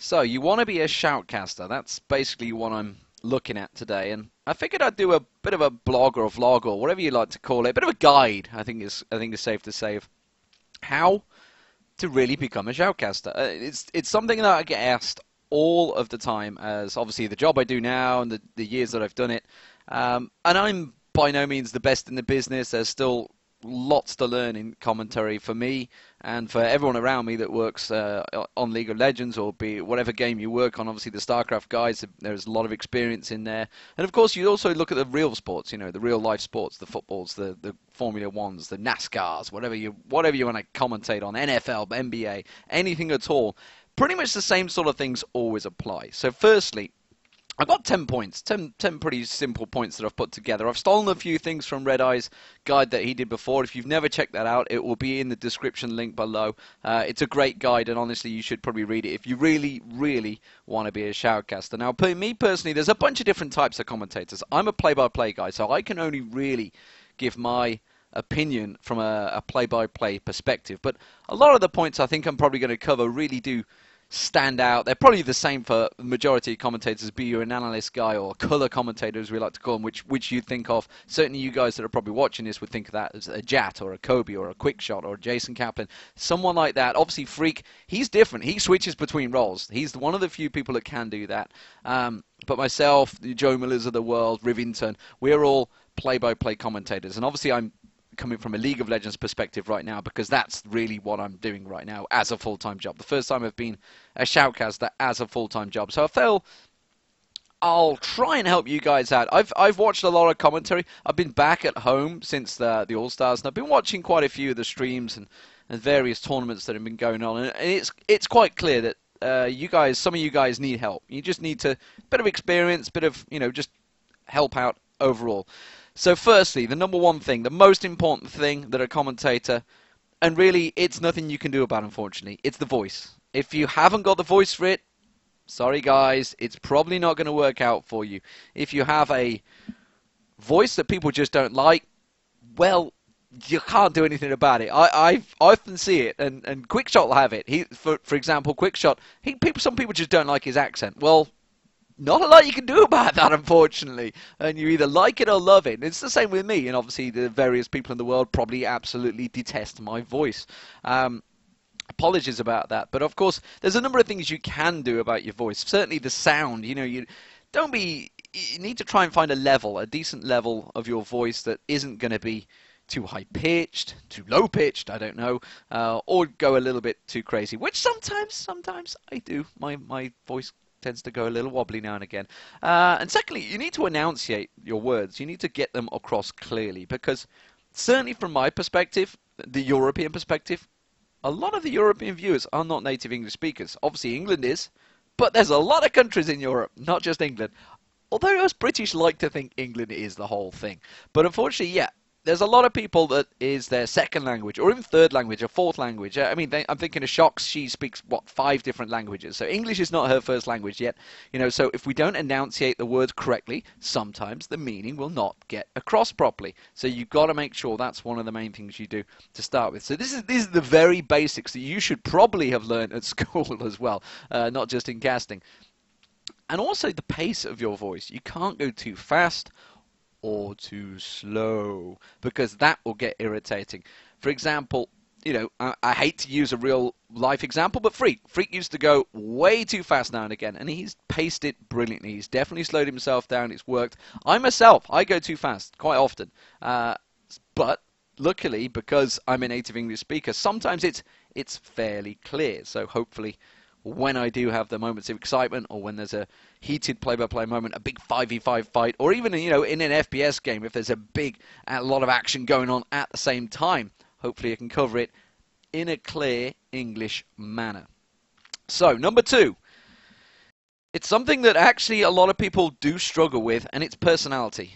So, you want to be a shoutcaster. That's basically what I'm looking at today. And I figured I'd do a bit of a blog or a vlog or whatever you like to call it. A bit of a guide, I think is safe to say, of how to really become a shoutcaster. It's something that I get asked all of the time, as obviously the job I do now and the years that I've done it. And I'm by no means the best in the business. There's still lots to learn in commentary for me and for everyone around me that works on League of Legends, or be whatever game you work on. Obviously the StarCraft guys, there's a lot of experience in there. And of course you also look at the real sports, the real life sports, the footballs, the Formula Ones, the NASCARs, whatever you want to commentate on, NFL, NBA, anything at all. Pretty much the same sort of things always apply. So firstly, I've got 10 points, 10 pretty simple points that I've put together. I've stolen a few things from Red Eye's guide that he did before. If you've never checked that out, it will be in the description link below. It's a great guide, and honestly, you should probably read it if you really, really want to be a shoutcaster. Now, me personally, there's a bunch of different types of commentators. I'm a play-by-play guy, so I can only really give my opinion from a play-by-play perspective. But a lot of the points I think I'm probably going to cover really do stand out. They're probably the same for the majority of commentators, be you an analyst guy or a colour commentator, as we like to call them, which you think of. Certainly you guys that are probably watching this would think of that as a Jat or a Kobe or a Quickshot or a Jason Kaplan, someone like that. Obviously Freak, he's different. He switches between roles. He's one of the few people that can do that. But myself, the Joe Millers of the world, Rivington, we're all play-by-play commentators. And obviously I'm coming from a League of Legends perspective right now, because that's really what I'm doing right now as a full-time job. The first time I've been a shoutcaster as a full-time job. So I feel I'll try and help you guys out. I've watched a lot of commentary. I've been back at home since the All-Stars, and I've been watching quite a few of the streams and various tournaments that have been going on. And it's quite clear that some of you guys need help. You just need bit of experience, bit of, just help out overall. So firstly, the number one thing, the most important thing that a commentator, and really it's nothing you can do about, unfortunately, it's the voice. If you haven't got the voice for it, sorry guys, it's probably not going to work out for you. If you have a voice that people just don't like, well, you can't do anything about it. I often see it, and Quickshot will have it. For example, Quickshot, some people just don't like his accent. Well, not a lot you can do about that, unfortunately. And you either like it or love it. And it's the same with me. And obviously the various people in the world probably absolutely detest my voice. Apologies about that. But of course, there's a number of things you can do about your voice. Certainly the sound. You need to try and find a decent level of your voice that isn't going to be too high-pitched, too low-pitched, I don't know, or go a little bit too crazy, which sometimes I do. My voice tends to go a little wobbly now and again. And secondly, you need to enunciate your words. You need to get them across clearly, because certainly from my perspective, the European perspective, a lot of the European viewers are not native English speakers. Obviously England is, but there's a lot of countries in Europe, not just England. Although us British like to think England is the whole thing. But unfortunately, yeah, there's a lot of people that is their second language, or even third language, or fourth language. I mean, I'm thinking of Shocks. She speaks, 5 different languages. So English is not her first language yet. So if we don't enunciate the words correctly, sometimes the meaning will not get across properly. So you've got to make sure that's one of the main things you do to start with. So these are the very basics that you should probably have learned at school as well, not just in casting. And also the pace of your voice. You can't go too fast or too slow, because that will get irritating. For example, I hate to use a real life example, but Freak used to go way too fast now and again, and he's paced it brilliantly. He's definitely slowed himself down. It's worked. I go too fast quite often, but luckily, because I'm a native English speaker, sometimes it's fairly clear. So hopefully, when I do have the moments of excitement, or when there's a heated play-by-play moment, a big 5v5 fight, or even in an FPS game, if there's a lot of action going on at the same time, hopefully I can cover it in a clear English manner. So, number 2. It's something that actually a lot of people do struggle with, and it's personality.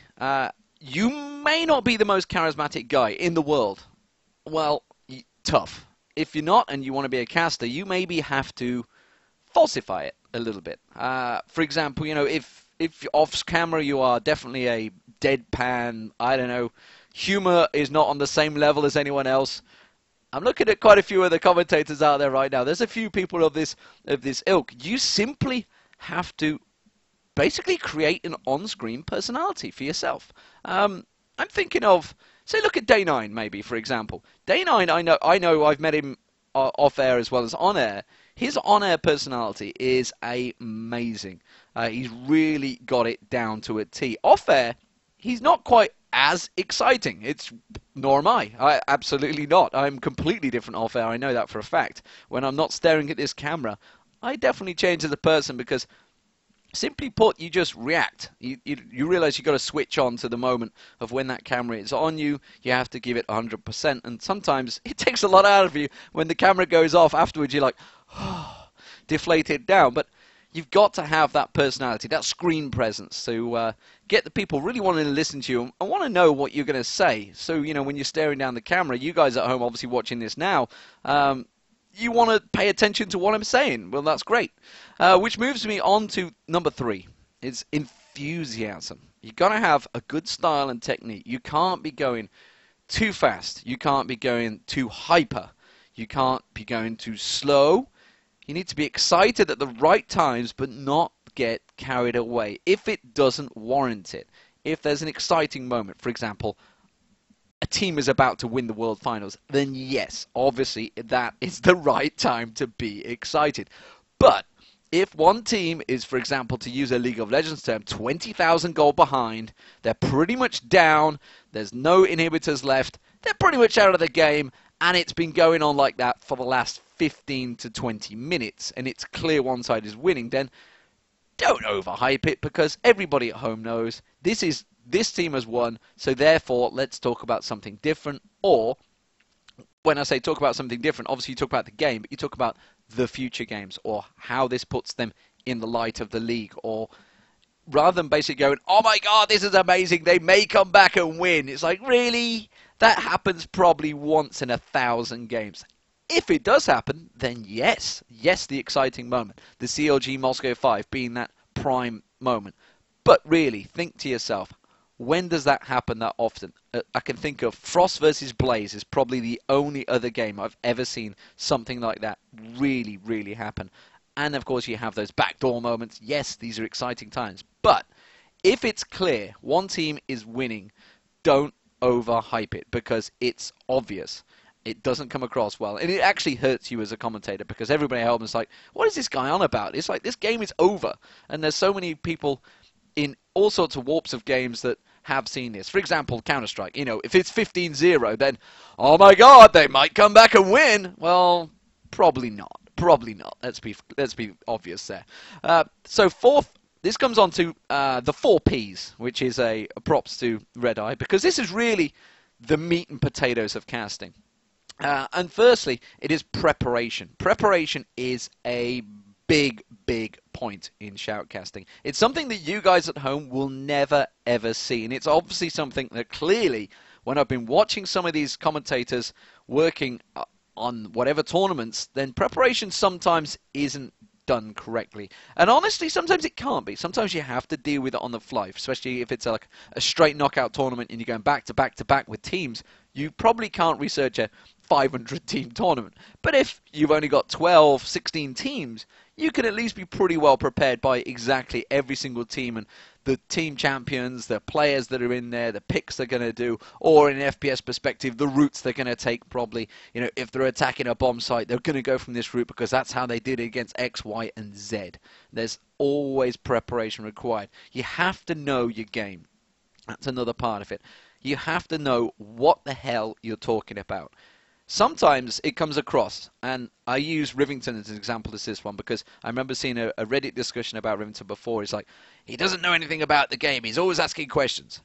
You may not be the most charismatic guy in the world. Well, tough. If you're not, and you want to be a caster, you maybe have to falsify it a little bit. For example, if off camera you are definitely a deadpan, I don't know, humor is not on the same level as anyone else, I'm looking at quite a few of the commentators out there right now. There's a few people of this ilk. You simply have to basically create an on-screen personality for yourself. I'm thinking of, say, look at Day 9, maybe, for example. Day 9, I know I've met him off air as well as on air. His on-air personality is amazing. He's really got it down to a T. Off air, he's not quite as exciting. Nor am I. Absolutely not. I'm completely different off air. I know that for a fact. When I'm not staring at this camera, I definitely change as a person because, simply put, you just react. You realize you've got to switch on to the moment of when that camera is on you. You have to give it 100%, and sometimes it takes a lot out of you when the camera goes off. Afterwards, you're like, oh, deflated down. But you've got to have that personality, that screen presence, to get the people really wanting to listen to you and want to know what you're going to say. So, when you're staring down the camera, you guys at home obviously watching this now, you want to pay attention to what I'm saying. Well, that's great. Which moves me on to number 3. It's enthusiasm. You've got to have a good style and technique. You can't be going too fast. You can't be going too hyper. You can't be going too slow. You need to be excited at the right times, but not get carried away if it doesn't warrant it. If there's an exciting moment, for example, a team is about to win the World Finals, then yes, obviously that is the right time to be excited. But if one team is, for example, to use a League of Legends term, 20,000 goal behind, they're pretty much down, there's no inhibitors left, they're pretty much out of the game, and it's been going on like that for the last 15 to 20 minutes, and it's clear one side is winning, then don't overhype it, because everybody at home knows this team has won, so therefore let's talk about something different. Or, when I say talk about something different, obviously you talk about the game, but you talk about the future games, or how this puts them in the light of the league, or rather than basically going, oh my god, this is amazing, they may come back and win. It's like, really? That happens probably once in 1,000 games. If it does happen, then yes, the exciting moment. The CLG Moscow 5 being that prime moment. But really, think to yourself, when does that happen that often? I can think of Frost versus Blaze is probably the only other game I've ever seen something like that really, really happen. And of course you have those backdoor moments. Yes, these are exciting times. But if it's clear one team is winning, don't overhype it because it's obvious. It doesn't come across well, and it actually hurts you as a commentator because everybody at home is like, what is this guy on about? It's like, this game is over. And there's so many people in all sorts of warps of games that have seen this. For example, Counter-Strike. If it's 15-0, then, oh my god, they might come back and win. Well, probably not. Probably not. Let's be obvious there. So fourth, this comes on to the 4 Ps, which is a props to Red Eye, because this is really the meat and potatoes of casting. And firstly, it is preparation. Preparation is a big point in shoutcasting. It's something that you guys at home will never ever see, and it's obviously something that clearly, when I've been watching some of these commentators working on whatever tournaments, then preparation sometimes isn't done correctly. And honestly, sometimes it can't be. Sometimes you have to deal with it on the fly, especially if it's like a straight knockout tournament and you're going back to back to back with teams. You probably can't research a 500 team tournament. But if you've only got 12, 16 teams, you can at least be pretty well prepared by exactly every single team and the team champions, the players that are in there, the picks they're going to do, or in an FPS perspective, the routes they're going to take probably. If they're attacking a bomb site, they're going to go from this route because that's how they did it against X, Y, and Z. There's always preparation required. You have to know your game. That's another part of it. You have to know what the hell you're talking about. Sometimes it comes across, and I use Rivington as an example as this one because I remember seeing a Reddit discussion about Rivington before. It's like, he doesn't know anything about the game. He's always asking questions.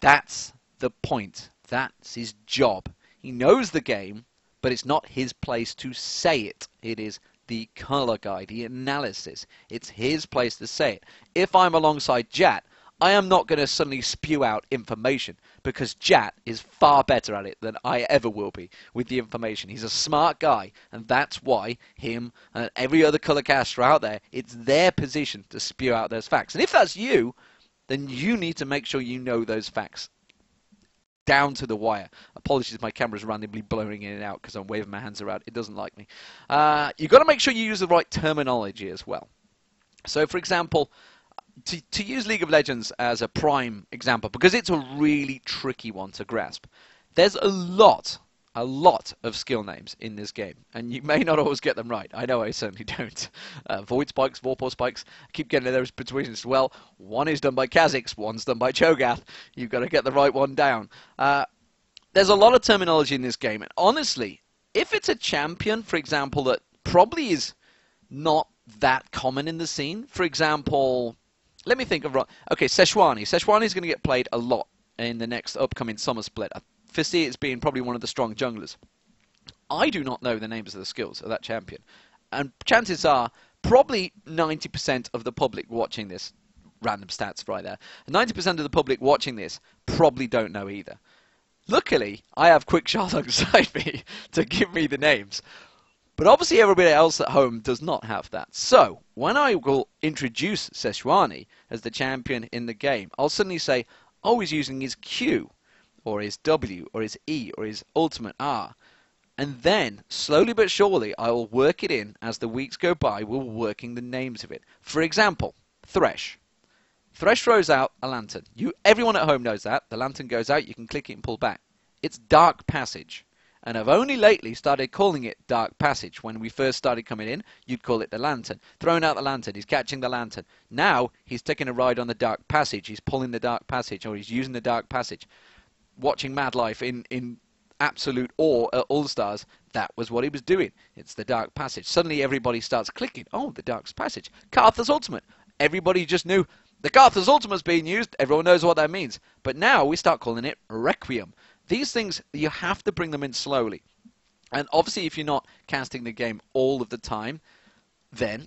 That's the point. That's his job. He knows the game, but it's not his place to say it. It is the color guide, the analysis. It's his place to say it. If I'm alongside Jat, I am not going to suddenly spew out information because Jat is far better at it than I ever will be with the information. He's a smart guy, and that's why him and every other color caster out there, it's their position to spew out those facts. And if that's you, then you need to make sure you know those facts down to the wire. Apologies, my camera's randomly blowing in and out because I'm waving my hands around. It doesn't like me. You've got to make sure you use the right terminology as well. So, for example, to use League of Legends as a prime example, because it's a really tricky one to grasp, there's a lot of skill names in this game, and you may not always get them right. I know I certainly don't. Void Spikes, Vorpal Spikes, I keep getting those between as well. One is done by Kha'Zix, one's done by Cho'Gath. You've got to get the right one down. There's a lot of terminology in this game, and honestly, if it's a champion, for example, that probably is not that common in the scene, for example, let me think of... Okay, Sejuani. Sejuani is going to get played a lot in the next upcoming summer split. I foresee it as being probably one of the strong junglers. I do not know the names of the skills of that champion. And chances are, probably 90% of the public watching this, random stats right there, 90% of the public watching this probably don't know either. Luckily, I have Quickshot alongside me to give me the names. But obviously everybody else at home does not have that. So, when I will introduce Sejuani as the champion in the game, I'll suddenly say, oh, he's using his Q, or his W, or his E, or his ultimate R. And then, slowly but surely, I will work it in as the weeks go by, we're working the names of it. For example, Thresh. Thresh throws out a lantern. Everyone at home knows that. The lantern goes out, you can click it and pull back. It's Dark Passage. And I've only lately started calling it Dark Passage. When we first started coming in, you'd call it the lantern. Throwing out the lantern, he's catching the lantern. Now, he's taking a ride on the Dark Passage. He's pulling the Dark Passage, or he's using the Dark Passage. Watching Mad Life in absolute awe at All-Stars, that was what he was doing. It's the Dark Passage. Suddenly everybody starts clicking. Oh, the Dark Passage. Karthus Ultimate. Everybody just knew the Karthus Ultimate's being used. Everyone knows what that means. But now we start calling it Requiem. These things, you have to bring them in slowly. And obviously, if you're not casting the game all of the time, then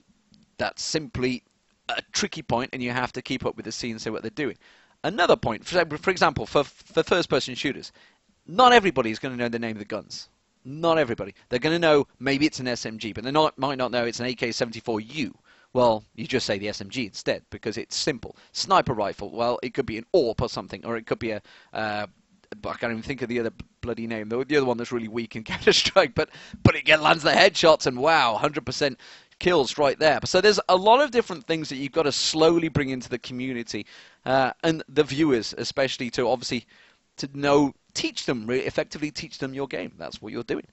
that's simply a tricky point, and you have to keep up with the scene and see what they're doing. Another point, for example, for first-person shooters, not everybody is going to know the name of the guns. Not everybody. They're going to know maybe it's an SMG, but they might not know it's an AK-74U. Well, you just say the SMG instead, because it's simple. Sniper rifle, well, it could be an AWP or something, or it could be a... I can't even think of the other bloody name. The other one that's really weak in Counter-Strike, but it lands the headshots, and wow, 100% kills right there. So there's a lot of different things that you've got to slowly bring into the community, and the viewers especially, to obviously teach them, really effectively teach them your game. That's what you're doing.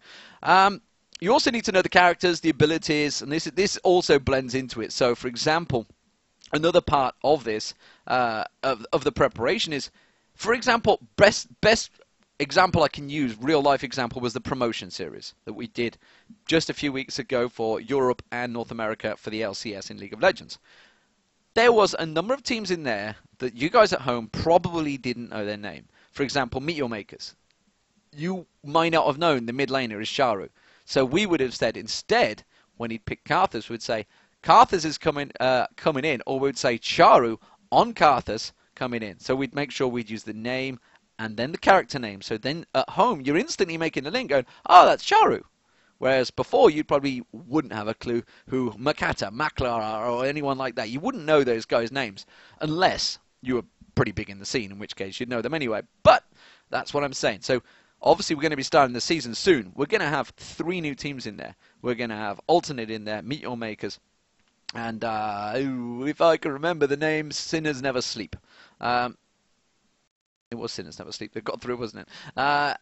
You also need to know the characters, the abilities, and this also blends into it. So, for example, another part of this, of the preparation is, for example, best example I can use, real life example, was the promotion series that we did just a few weeks ago for Europe and North America for the LCS in League of Legends. There was a number of teams in there that you guys at home probably didn't know their name. For example, Meteor Makers. You might not have known the mid laner is Sharu. So we would have said instead, when he'd pick Karthus, we'd say Karthus is coming in, or we'd say Sharu on Karthus coming in. So we'd make sure we'd use the name and then the character name. So then at home, you're instantly making the link going, oh, that's Sharu. Whereas before, you probably wouldn't have a clue who Makata, Maklara, or anyone like that. You wouldn't know those guys' names unless you were pretty big in the scene, in which case you'd know them anyway. But that's what I'm saying. So obviously, we're going to be starting the season soon. We're going to have 3 new teams in there. We're going to have Alternate in there, Meteor Makers, and if I can remember the names, Sinners Never Sleep. It was Sinners Never Sleep. They got through, wasn't it?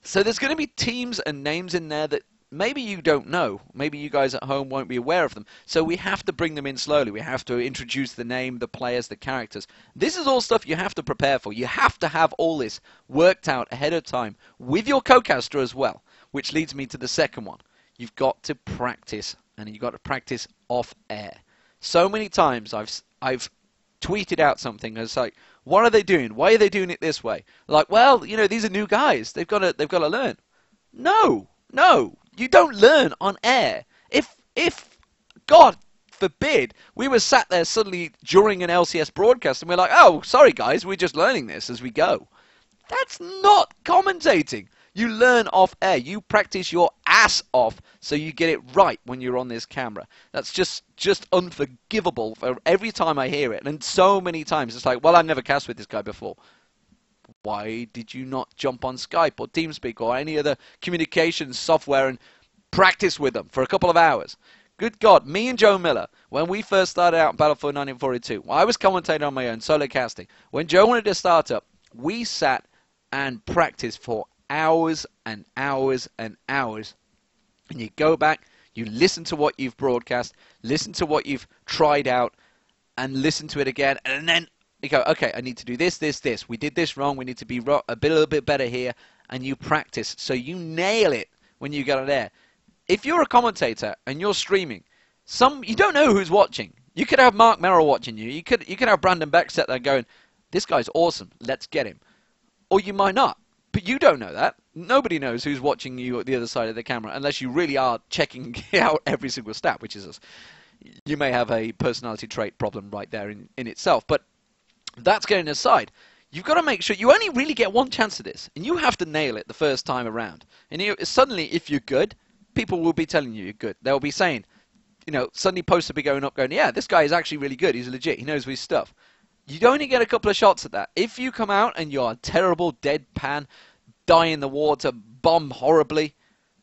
So there's going to be teams and names in there that maybe you don't know. Maybe you guys at home won't be aware of them. So we have to bring them in slowly. We have to introduce the name, the players, the characters. This is all stuff you have to prepare for. You have to have all this worked out ahead of time with your co-caster as well, which leads me to the second one. You've got to practice, and you've got to practice off air. So many times I've tweeted out something and it's like, what are they doing? Why are they doing it this way? Like, well, you know, these are new guys. They've got to learn. No, you don't learn on air. If God forbid we were sat there suddenly during an LCS broadcast and we're like, oh, sorry guys, we're just learning this as we go. That's not commentating. You learn off air. You practice your ass off so you get it right when you're on this camera. That's just unforgivable for every time I hear it. And so many times it's like, well, I've never cast with this guy before. Why did you not jump on Skype or TeamSpeak or any other communications software and practice with them for a couple of hours? Good God, me and Joe Miller, when we first started out in Battlefield 1942, I was commentating on my own, solo casting. When Joe wanted to start up, we sat and practiced for hours and hours and hours. And you go back, you listen to what you've broadcast, listen to what you've tried out, and listen to it again, and then you go, okay, I need to do this, this, this. We did this wrong. We need to be a little bit better here. And you practice so you nail it when you get on there. If you're a commentator and you're streaming, you don't know who's watching. You could have Mark Merrill watching you. You could have Brandon Beck sat there going, this guy's awesome. Let's get him. Or you might not. But you don't know that. Nobody knows who's watching you at the other side of the camera unless you really are checking out every single stat, which is you may have a personality trait problem right there in itself. But that's going aside. You've got to make sure you only really get one chance at this, and you have to nail it the first time around. And suddenly, if you're good, people will be telling you you're good. They'll be saying, suddenly posts will be going up going, yeah, this guy is actually really good. He's legit. He knows his stuff. You only get a couple of shots at that. If you come out and you're terrible, deadpan, die in the water, bomb horribly,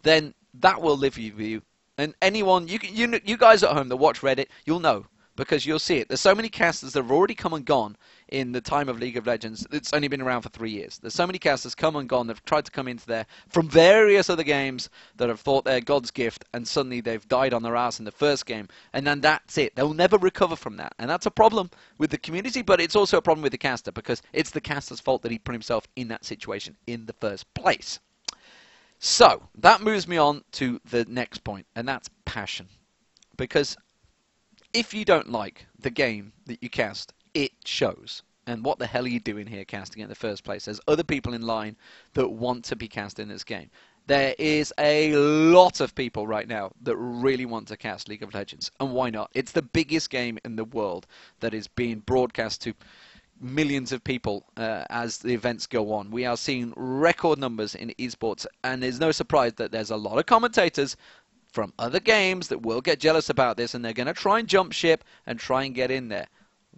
then that will live with you. And anyone, you guys at home that watch Reddit, you'll know. Because you'll see it. There's so many casters that have already come and gone in the time of League of Legends. It's only been around for 3 years. There's so many casters come and gone that have tried to come into there from various other games that have thought they're God's gift, and suddenly they've died on their ass in the first game, and then that's it. They'll never recover from that. And that's a problem with the community, but it's also a problem with the caster, because it's the caster's fault that he put himself in that situation in the first place. So, that moves me on to the next point, and that's passion. Because if you don't like the game that you cast, it shows. And what the hell are you doing here casting it in the first place? There's other people in line that want to be casting this game. There is a lot of people right now that really want to cast League of Legends. And why not? It's the biggest game in the world that is being broadcast to millions of people as the events go on. We are seeing record numbers in esports. And there's no surprise that there's a lot of commentators from other games that will get jealous about this, and they're going to try and jump ship and try and get in there.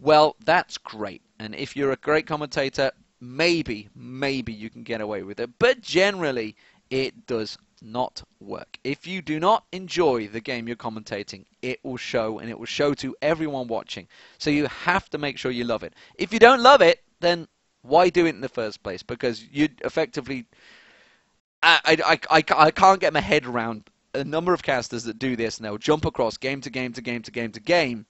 Well, that's great. And if you're a great commentator, maybe you can get away with it. But generally, it does not work. If you do not enjoy the game you're commentating, it will show, and it will show to everyone watching. So you have to make sure you love it. If you don't love it, then why do it in the first place? Because you effectively... I can't get my head around a number of casters that do this, and they'll jump across game to game to game to game to game,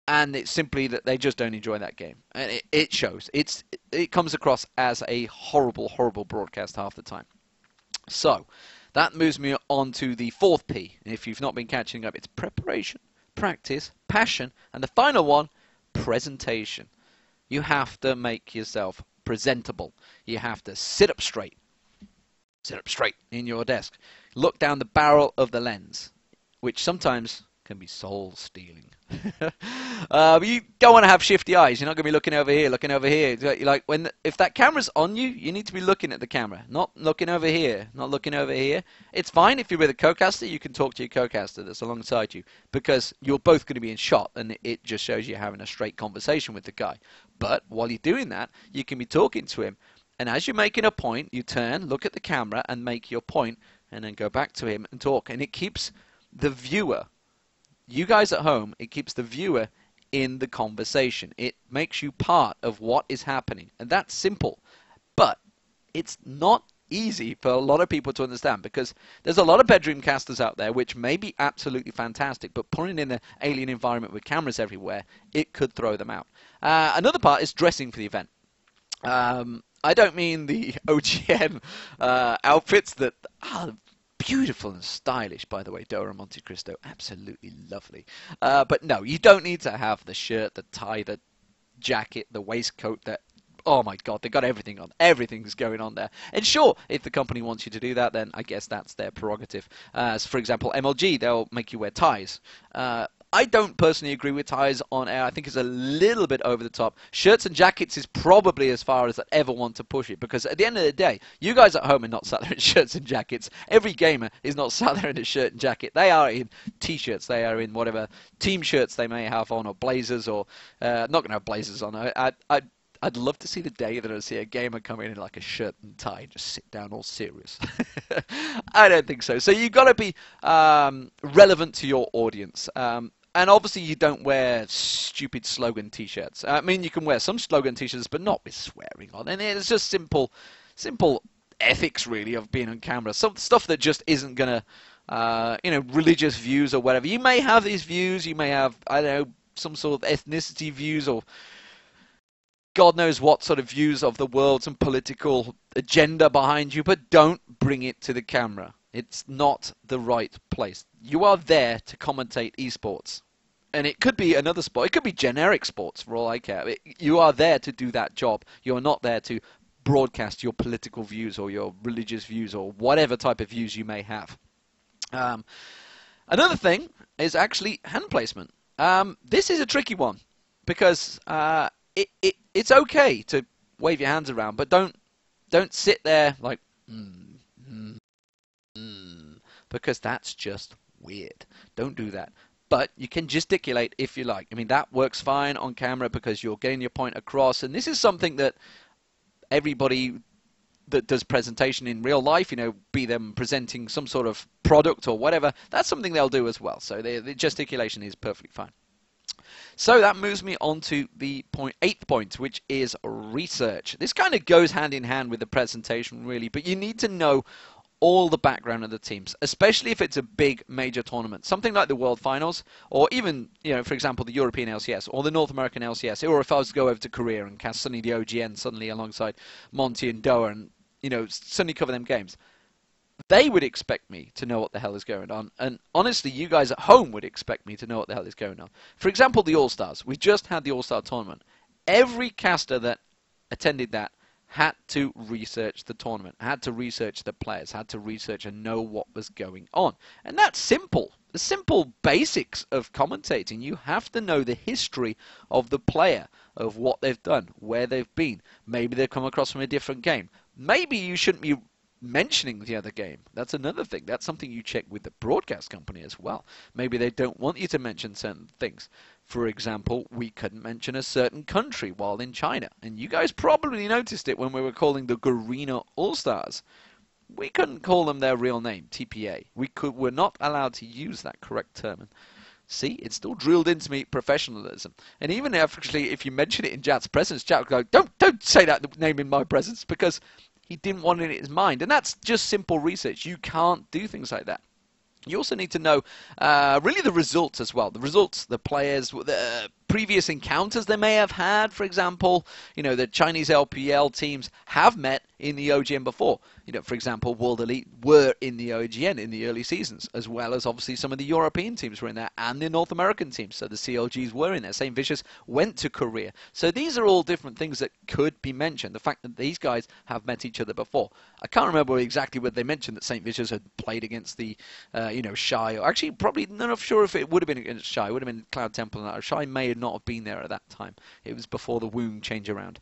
and it's simply that they just don't enjoy that game. And it shows. It comes across as a horrible, horrible broadcast half the time. So, that moves me on to the fourth P. If you've not been catching up, it's preparation, practice, passion, and the final one, presentation. You have to make yourself presentable. You have to sit up straight. Sit up straight in your desk. Look down the barrel of the lens, which sometimes can be soul-stealing. But you don't want to have shifty eyes. You're not going to be looking over here, looking over here. Like if that camera's on you, you need to be looking at the camera, not looking over here, not looking over here. It's fine if you're with a co-caster. You can talk to your co-caster that's alongside you, because you're both going to be in shot, and it just shows you having a straight conversation with the guy. But while you're doing that, you can be talking to him. And as you're making a point, you turn, look at the camera, and make your point, and then go back to him and talk. And it keeps the viewer, you guys at home, it keeps the viewer in the conversation. It makes you part of what is happening. And that's simple. But it's not easy for a lot of people to understand, because there's a lot of bedroom casters out there which may be absolutely fantastic, but putting in an alien environment with cameras everywhere, it could throw them out. Another part is dressing for the event. I don't mean the OGN outfits that are beautiful and stylish, by the way. Dora Monte Cristo, absolutely lovely. But no, you don't need to have the shirt, the tie, the jacket, the waistcoat, that... Oh my God, they've got everything on. Everything's going on there. And sure, if the company wants you to do that, then I guess that's their prerogative. So for example, MLG, they'll make you wear ties. I don't personally agree with ties on air. I think it's a little bit over the top. Shirts and jackets is probably as far as I ever want to push it, because at the end of the day, you guys at home are not sat there in shirts and jackets. Every gamer is not sat there in a shirt and jacket. They are in t-shirts. They are in whatever team shirts they may have on, or blazers, or not going to have blazers on. I'd love to see the day that I see a gamer come in like a shirt and tie and just sit down all serious. I don't think so. So you've got to be relevant to your audience. And obviously you don't wear stupid slogan t-shirts. I mean, you can wear some slogan t-shirts, but not with swearing on. And it's just simple ethics, really, of being on camera. Some stuff that just isn't going to, religious views or whatever. You may have these views. You may have, I don't know, some sort of ethnicity views or God knows what sort of views of the world, some political agenda behind you, but don't bring it to the camera. It's not the right place. You are there to commentate esports. And it could be another sport. It could be generic sports for all I care. You are there to do that job. You're not there to broadcast your political views or your religious views or whatever type of views you may have. Another thing is actually hand placement. This is a tricky one because it's okay to wave your hands around, but don't sit there like because that's just weird. Don't do that. But you can gesticulate if you like. I mean, that works fine on camera because you're getting your point across. And this is something that everybody that does presentation in real life, be them presenting some sort of product or whatever, that's something they'll do as well. So the gesticulation is perfectly fine. So that moves me on to the eighth point, which is research. This kind of goes hand in hand with the presentation, really, but you need to know all the background of the teams, especially if it's a big major tournament, something like the World Finals, or even, for example, the European LCS or the North American LCS, or if I was to go over to Korea and cast suddenly the OGN suddenly alongside Monty and Doa and suddenly cover them games. They would expect me to know what the hell is going on, and honestly, you guys at home would expect me to know what the hell is going on. For example, the All-Stars. We just had the All-Star tournament. Every caster that attended that had to research the tournament, had to research the players, had to research and know what was going on. And that's simple. The simple basics of commentating. You have to know the history of the player, of what they've done, where they've been. Maybe they've come across from a different game. Maybe you shouldn't be mentioning the other game. That's another thing. That's something you check with the broadcast company as well. Maybe they don't want you to mention certain things. For example, we couldn't mention a certain country while in China. And you guys probably noticed it when we were calling the Garena All-Stars. We couldn't call them their real name, TPA. We're not allowed to use that correct term. And see, it's still drilled into me, professionalism. And even if you mention it in Jat's presence, Jat will go, don't say that name in my presence, because he didn't want it in his mind. And that's just simple research. You can't do things like that. You also need to know really the results as well. The results, the players, the previous encounters they may have had. For example, the Chinese LPL teams have met in the OGN before. For example, World Elite were in the OGN in the early seasons, as well as obviously some of the European teams were in there and the North American teams. So the CLGs were in there. St. Vicious went to Korea. So these are all different things that could be mentioned. The fact that these guys have met each other before. I can't remember exactly what they mentioned that St. Vicious had played against the, Shy. Or actually, probably not sure if it would have been against Shy. It would have been Cloud Temple. And Shy may not have been there at that time. It was before the Wound change around.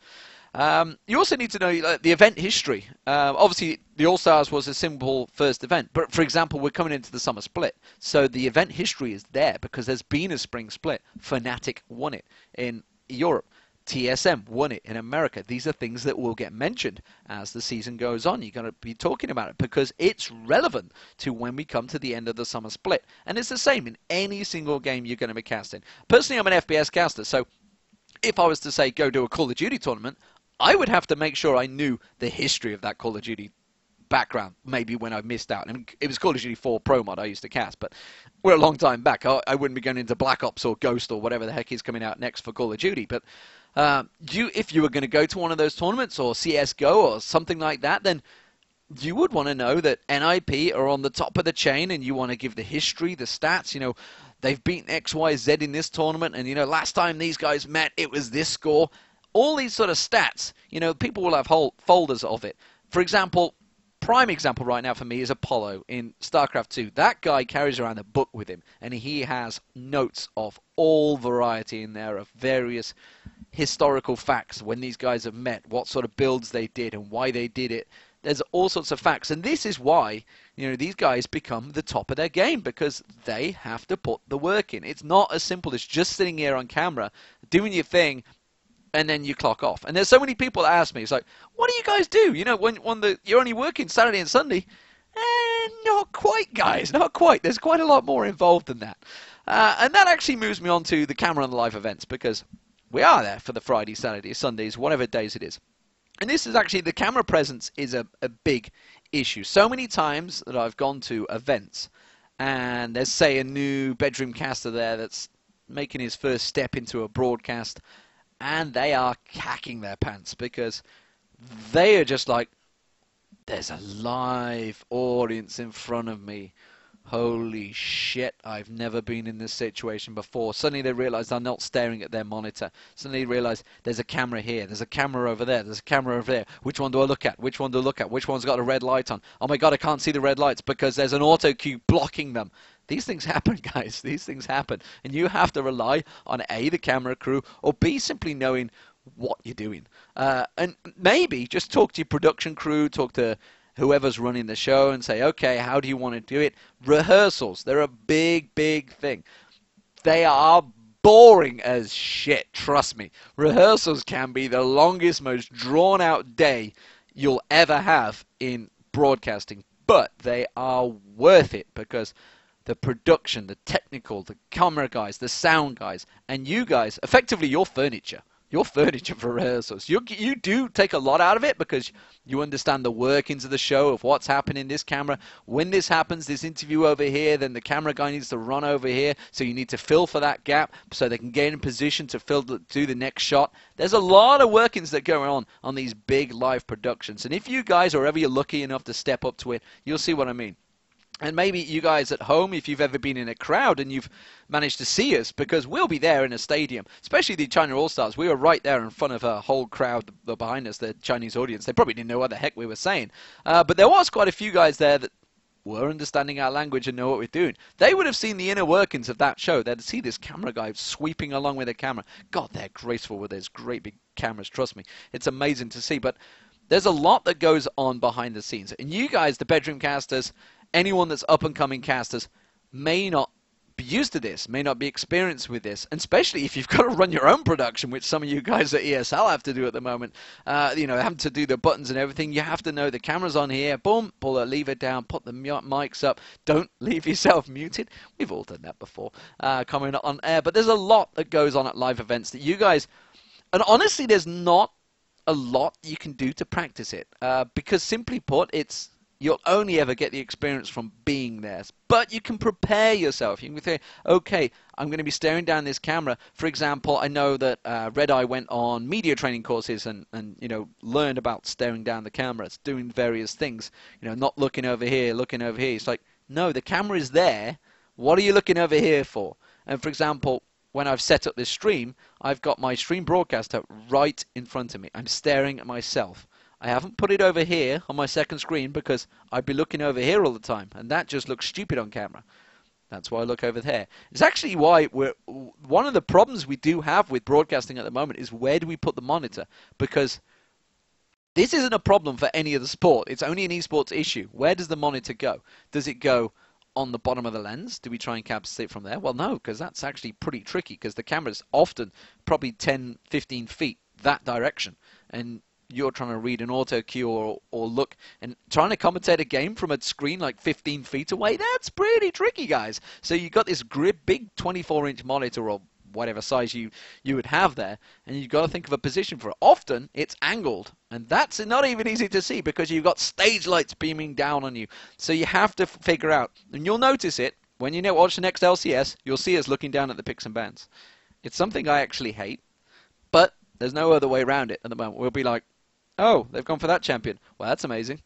You also need to know the event history. Obviously, the All-Stars was a simple first event. But, for example, we're coming into the summer split. So the event history is there because there's been a spring split. Fnatic won it in Europe. TSM won it in America. These are things that will get mentioned as the season goes on. You're going to be talking about it because it's relevant to when we come to the end of the summer split. And it's the same in any single game you're going to be casting. Personally, I'm an FPS caster, so if I was to say go do a Call of Duty tournament, I would have to make sure I knew the history of that Call of Duty background, maybe when I missed out. I mean, it was Call of Duty 4 Pro Mod I used to cast, but we're a long time back. I wouldn't be going into Black Ops or Ghost or whatever the heck is coming out next for Call of Duty. But if you were going to go to one of those tournaments or CSGO or something like that, then you would want to know that NIP are on the top of the chain and you want to give the history, the stats, they've beaten XYZ in this tournament and, last time these guys met, it was this score. All these sort of stats, people will have whole folders of it. For example, prime example right now for me is Apollo in StarCraft 2. That guy carries around a book with him, and he has notes of all variety in there of various historical facts, when these guys have met, what sort of builds they did, and why they did it. There's all sorts of facts, and this is why these guys become the top of their game, because they have to put the work in. It's not as simple as just sitting here on camera, doing your thing, and then you clock off. And there's so many people that ask me, it's like, what do you guys do? You know, when you're only working Saturday and Sunday. Not quite, guys, not quite. There's quite a lot more involved than that. And that actually moves me on to the camera and the live events, because we are there for the Friday, Saturday, Sundays, whatever days it is. And this is actually, the camera presence is a big issue. So many times that I've gone to events, and there's, say, a new bedroom caster there that's making his first step into a broadcast, and they are cacking their pants because they are just like, there's a live audience in front of me. Holy shit, I've never been in this situation before. Suddenly they realize they're not staring at their monitor. Suddenly they realize there's a camera here, there's a camera over there, there's a camera over there. Which one do I look at? Which one do I look at? Which one's got a red light on? Oh my god, I can't see the red lights because there's an auto cue blocking them. These things happen, guys. These things happen. And you have to rely on A, the camera crew, or B, simply knowing what you're doing. And maybe just talk to your production crew, talk to whoever's running the show and say, okay, how do you want to do it? Rehearsals, they're a big, big thing. They are boring as shit, trust me. Rehearsals can be the longest, most drawn out day you'll ever have in broadcasting, but they are worth it because the production, the technical, the camera guys, the sound guys, and you guys, effectively your furniture. Your furniture for rehearsals. You do take a lot out of it because you understand the workings of the show, of what's happening, this camera. When this happens, this interview over here, then the camera guy needs to run over here, so you need to fill for that gap so they can get in position to do the next shot. There's a lot of workings that go on these big live productions. And if you guys are ever lucky enough to step up to it, you'll see what I mean. And maybe you guys at home, if you've ever been in a crowd and you've managed to see us, because we'll be there in a stadium, especially the China All-Stars. We were right there in front of a whole crowd behind us, the Chinese audience. They probably didn't know what the heck we were saying. But there was quite a few guys there that were understanding our language and know what we're doing. They would have seen the inner workings of that show. They'd see this camera guy sweeping along with the camera. God, they're graceful with those great big cameras, trust me. It's amazing to see. But there's a lot that goes on behind the scenes. And you guys, the bedroom casters, anyone that's up-and-coming casters, may not be used to this, may not be experienced with this, and especially if you've got to run your own production, which some of you guys at ESL have to do at the moment, having to do the buttons and everything. You have to know the camera's on here, boom, pull the lever down, put the mics up, don't leave yourself muted. We've all done that before, coming on air, but there's a lot that goes on at live events that you guys, and honestly, there's not a lot you can do to practice it, because simply put, you'll only ever get the experience from being there. But you can prepare yourself. You can say, okay, I'm going to be staring down this camera. For example, I know that Red Eye went on media training courses and learned about staring down the cameras, doing various things. Not looking over here, looking over here. It's like, no, the camera is there. What are you looking over here for? And for example, when I've set up this stream, I've got my stream broadcaster right in front of me. I'm staring at myself. I haven't put it over here on my second screen because I'd be looking over here all the time, and that just looks stupid on camera. That's why I look over there. It's actually why one of the problems we do have with broadcasting at the moment is, where do we put the monitor? Because this isn't a problem for any other sport. It's only an esports issue. Where does the monitor go? Does it go on the bottom of the lens? Do we try and capture it from there? Well, no, because that's actually pretty tricky, because the camera's often probably 10, 15 feet that direction, and you're trying to read an auto cue or look and trying to commentate a game from a screen like 15 feet away. That's pretty tricky, guys. So you've got this big 24-inch monitor or whatever size you would have there, and you've got to think of a position for it. Often it's angled, and that's not even easy to see because you've got stage lights beaming down on you. So you have to figure out, and you'll notice it when you watch the next LCS. You'll see us looking down at the picks and bands. It's something I actually hate, but there's no other way around it at the moment. We'll be like, oh, they've gone for that champion. Well, that's amazing.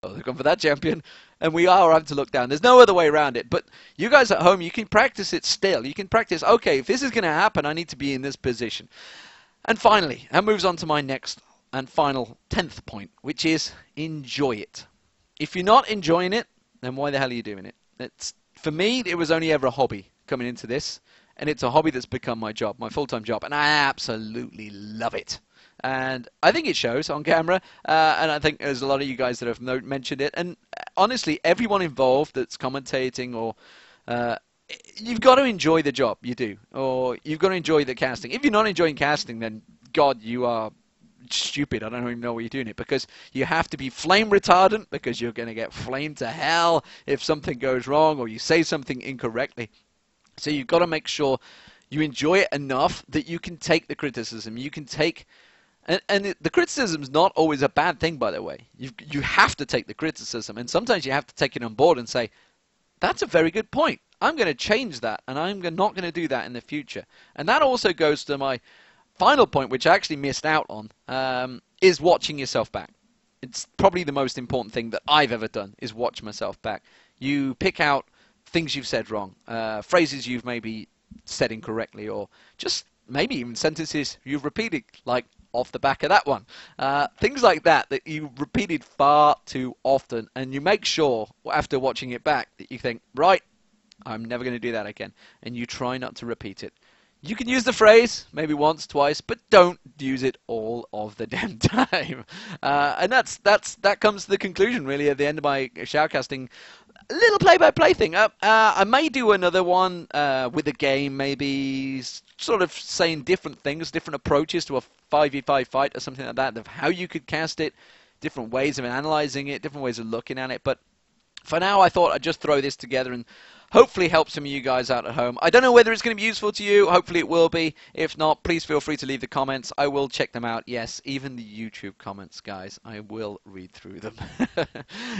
Oh, they've gone for that champion. And we are having to look down. There's no other way around it. But you guys at home, you can practice it still. You can practice, okay, if this is going to happen, I need to be in this position. And finally, that moves on to my next and final 10th point, which is enjoy it. If you're not enjoying it, then why the hell are you doing it? For me, it was only ever a hobby coming into this. And it's a hobby that's become my job, my full-time job. And I absolutely love it. And I think it shows on camera, and I think there's a lot of you guys that have mentioned it. And honestly, everyone involved that's commentating, or you've got to enjoy the job you do, or you've got to enjoy the casting. If you're not enjoying casting, then God, you are stupid, I don't even know why you're doing it, because you have to be flame retardant, because you're going to get flamed to hell if something goes wrong or you say something incorrectly. So you've got to make sure you enjoy it enough that you can take the criticism. You can take, and the criticism's not always a bad thing, by the way. You have to take the criticism, and sometimes you have to take it on board and say, that's a very good point. I'm going to change that, and I'm not going to do that in the future. And that also goes to my final point, which I actually missed out on, is watching yourself back. It's probably the most important thing that I've ever done, is watch myself back. You pick out things you've said wrong, phrases you've maybe said incorrectly, or just maybe even sentences you've repeated, like off the back of that one. Things like that you repeated far too often, and you make sure after watching it back that you think, right, I'm never going to do that again, and you try not to repeat it. You can use the phrase maybe once, twice, but don't use it all of the damn time. And that comes to the conclusion, really, at the end of my shoutcasting. A little play-by-play thing. I may do another one with a game, maybe sort of saying different things, different approaches to a 5v5 fight or something like that, of how you could cast it, different ways of analyzing it, different ways of looking at it. But for now, I thought I'd just throw this together and hopefully help some of you guys out at home. I don't know whether it's going to be useful to you. Hopefully it will be. If not, please feel free to leave the comments. I will check them out. Yes, even the YouTube comments, guys. I will read through them.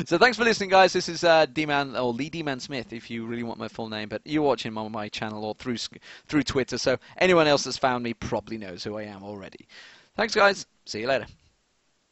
So thanks for listening, guys. This is D-Man, or Lee D-Man Smith, if you really want my full name. But you're watching on my channel or through Twitter. So anyone else that's found me probably knows who I am already. Thanks, guys. See you later.